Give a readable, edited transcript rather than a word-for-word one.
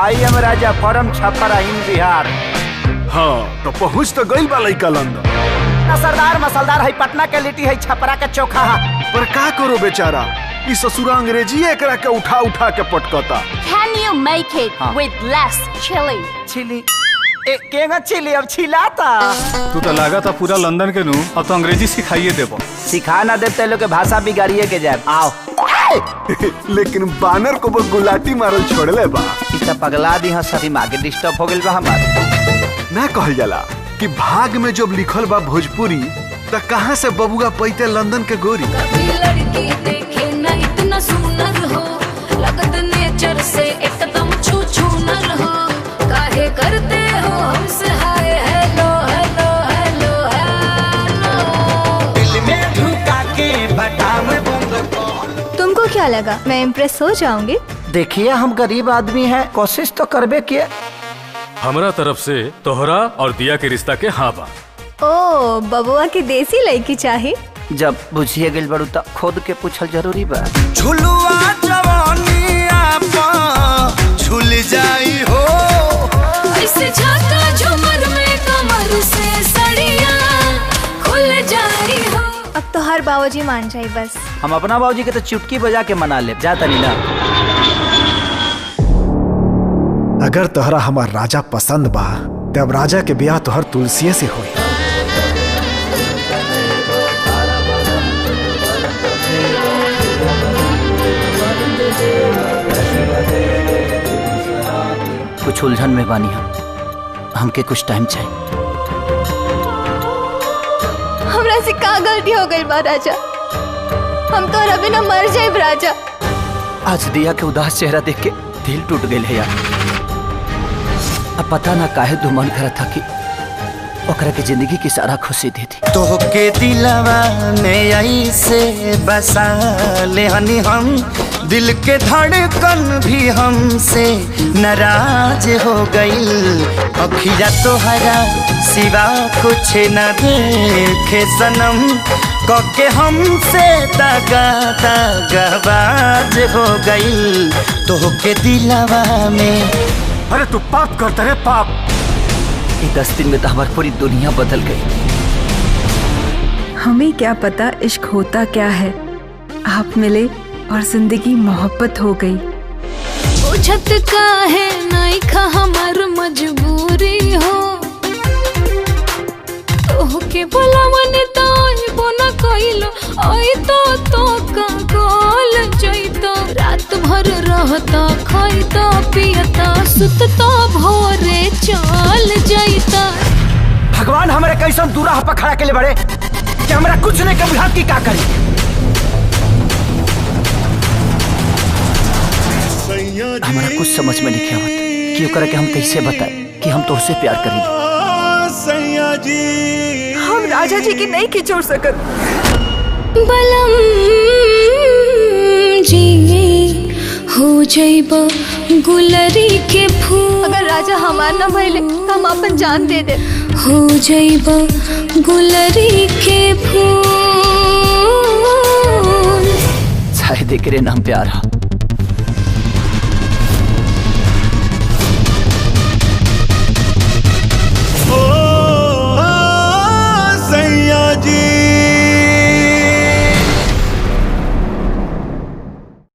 I am Raja from Chhapra in Bihar. हाँ तो पहुँच तो गई बा लइका लंदन। सरदार मसलदार है पटना के लिट्टी है छपरा के चोखा है। पर का करो बेचारा, इस ससुरा अंग्रेजी एकरा के उठा उठा के पटकता। Can you make it with less chili? Chili केगा चिली अब छिलाता। तू तो लागा था पूरा लंदन के नू, अब तो अंग्रेजी सिखाइए देबो। सिखा ना देते लोग के भाषा बिगाड़िए के जाए। आओ लेकिन बानर को गुलाटी मारल छोड़ले बा। इतना पगला दी सभी मागे डिस्टर्ब हो गइल बा हमार। ना कहल जाला कि भाग में जब लिखल बा भोजपुरी तो कहाँ से बबुआ पैते लंदन के गोरी। लड़की देखे ना इतना सुंदर हो, लगत नेचर से एकदम छू छू नर हो, काहे करते हो हमसे hi hello hello hello hello. दिल में ढुका के बटाम बंद। तुमको क्या लगा मैं इम्प्रेस हो जाऊंगी? देखिए हम गरीब आदमी हैं, कोशिश तो करबे किए। हमरा तरफ से तोहरा और दिया के रिश्ता के हाँ बा। ओ बबुआ की देसी लड़की चाही। जब बुझिए गइल बड़ू त खुद के पूछल जरूरी बा। झुलुआ जवानिया पा झुल जाई हो, ऐसे झाका झूमर में कमर से सड़िया खुल जाई हो। अब तो हर बाबूजी मान जाए बस। हम अपना बाबूजी के तो चुटकी बजा के मना ले जाता नहीं ना। अगर तोहरा हमार राजा पसंद बा तब राजा के ब्याह तोहर तुलसी से होई। कुछ उलझन में बानी हमके कुछ टाइम चाहिए। हमरा से का गलती हो गई बा राजा, हम तो अभी ना मर जाए राजा। आज दिया के उदास चेहरा देख के दिल टूट गए है यार। अब पता ना काहे तू मन करा था कि ओकरा के जिंदगी की सारा खुशी दे दी। तोहके दिलवा में आई से बसा ले हनी हम, दिल के धड़कन भी हमसे नाराज हो गई। अखिया तोहरा सिवा कुछ न देखे सनम, कके हमसे दगा दगाबाज हो गई। तोहके दिलवा में। अरे तू पाप करता रे पाप। 10 दिन में तो हमारी पूरी दुनिया बदल गई। हमें क्या पता इश्क होता क्या है। आप मिले और जिंदगी मोहब्बत हो गई। पूछत का है नहीं खा हमार मजबूरी हो, तोहके बोला मने तो बोना कइलो आई तो का गोल जइतो। रात भर रहता खाइता पियता सुतता भोरे चल जइता। भगवान हमारे कैसन दूरा पर खड़ा के ले बड़े कि हमारा कुछ नहीं कभी हाथ की का करी। हमारा कुछ समझ में नहीं आवत कि ओकरा के हम कैसे बताए कि हम तो उससे प्यार करेंगे। हम राजा जी की नहीं खिचोड़ सकत। बलम जी हो जाइबा गुलरी के फूल। अगर राजा हमार न भइले तो हम अपन जान दे दे। हो जाइबा गुलरी के फूल। शायद एकरे नाम प्यार है।